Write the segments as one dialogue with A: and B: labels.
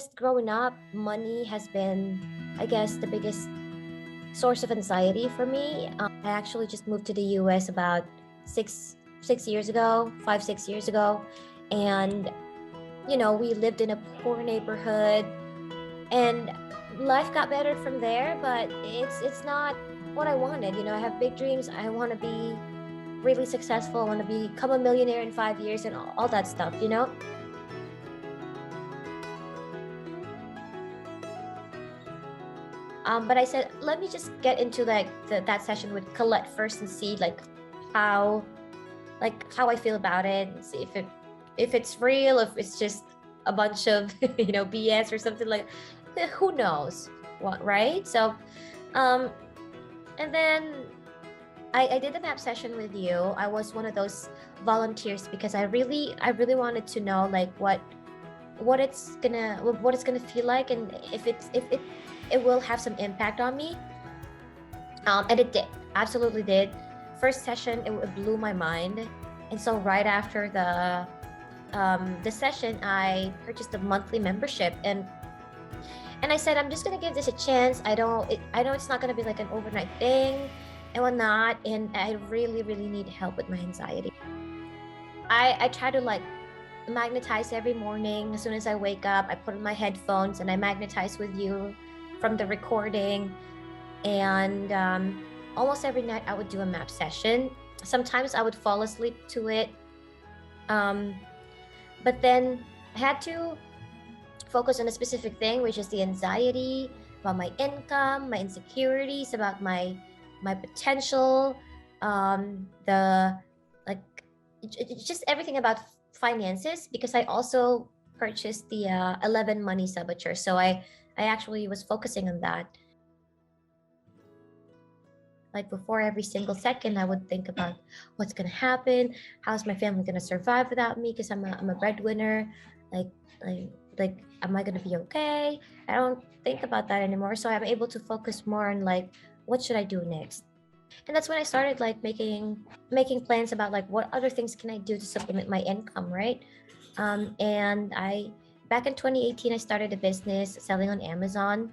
A: just growing up, money has been, I guess, the biggest source of anxiety for me. I actually just moved to the US about six years ago, 5 6 years ago, and we lived in a poor neighborhood, and life got better from there. But it's not what I wanted. I have big dreams. I want to be really successful. I want to become a millionaire in 5 years and all that stuff. But I said, let me just get into that session with Colette first and see how how I feel about it, and see if it's real, if it's just a bunch of BS or something like that. Who knows what, right? So and then I did the map session with you. I was one of those volunteers because I really wanted to know what it's gonna feel like, and if it will have some impact on me. And it did, absolutely did. First session, it blew my mind. And so right after the session, I purchased a monthly membership, and I said, I'm just gonna give this a chance. I know it's not gonna be like an overnight thing and whatnot, and I really need help with my anxiety. I try to magnetize every morning. As soon as I wake up, I put on my headphones and I magnetize with you from the recording. And almost every night I would do a map session. Sometimes I would fall asleep to it, but then I had to focus on a specific thing, which is the anxiety about my income, my insecurities about my potential, the just everything about finances, because I also purchased the 11 money saboteur. So I actually was focusing on that. Like before every single second, I would think about what's gonna happen, how's my family gonna survive without me, because I'm a breadwinner. Like am I gonna be okay? I don't think about that anymore. So I'm able to focus more on what should I do next. And that's when I started making plans about what other things can I do to supplement my income, right? And back in 2018, I started a business selling on Amazon.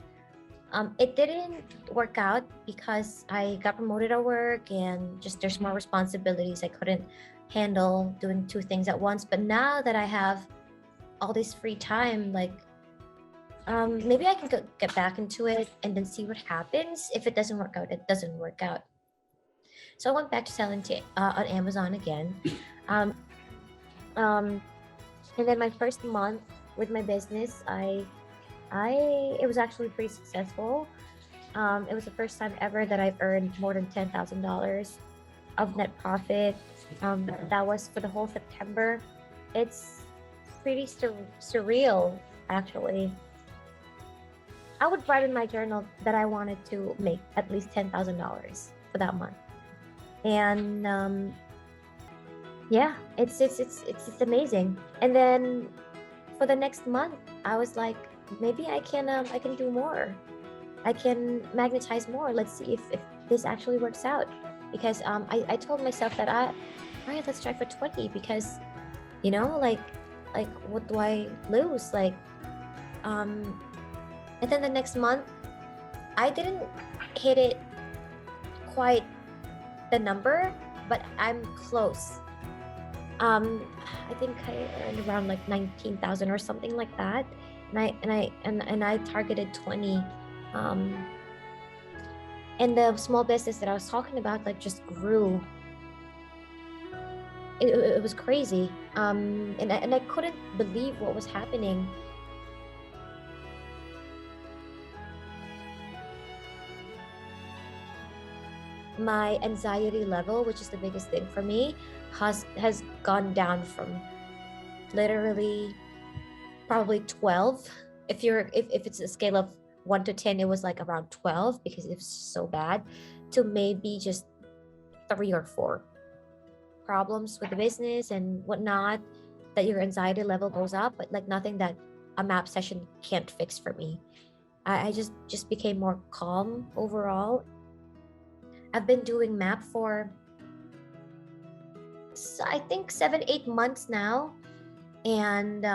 A: It didn't work out because I got promoted at work, and just there's more responsibilities. I couldn't handle doing two things at once. But now that I have all this free time, maybe I can get back into it and then see what happens. If it doesn't work out, it doesn't work out. So I went back to selling on Amazon again. Um, and then my first month with my business, it was actually pretty successful. It was the first time ever that I've earned more than $10,000 of net profit. That was for the whole September. It's pretty surreal, actually. I would write in my journal that I wanted to make at least $10,000 for that month. And yeah, it's amazing. And then for the next month, I was like, maybe I can do more. I can magnetize more. Let's see if this actually works out. Because I told myself that all right, let's try for 20, because what do I lose? And then the next month, I didn't hit it quite the number, but I'm close. I think I earned around 19,000 or something like that, and I targeted 20. And the small business that I was talking about just grew. It was crazy, and I couldn't believe what was happening. My anxiety level, which is the biggest thing for me, has gone down from literally probably 12. If it's a scale of 1 to 10, it was around 12 because it was so bad, to maybe just 3 or 4 problems with the business and whatnot, that your anxiety level goes up, but nothing that a map session can't fix for me. I just became more calm overall. I've been doing map for I think 7 8 months now, and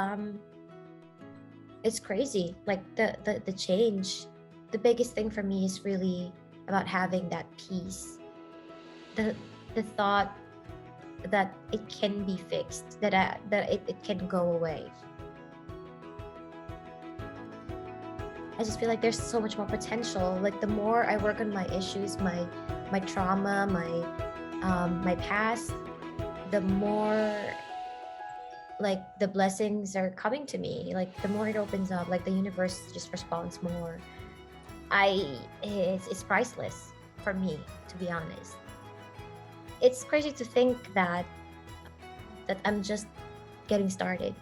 A: it's crazy. Like the change, the biggest thing for me is really about having that peace, the the thought that it can be fixed, that it can go away. I just feel like there's so much more potential. Like the more I work on my issues, my trauma, my past, the more like the blessings are coming to me. Like the more it opens up, like the universe just responds more. It's priceless for me, to be honest. It's crazy to think that I'm just getting started.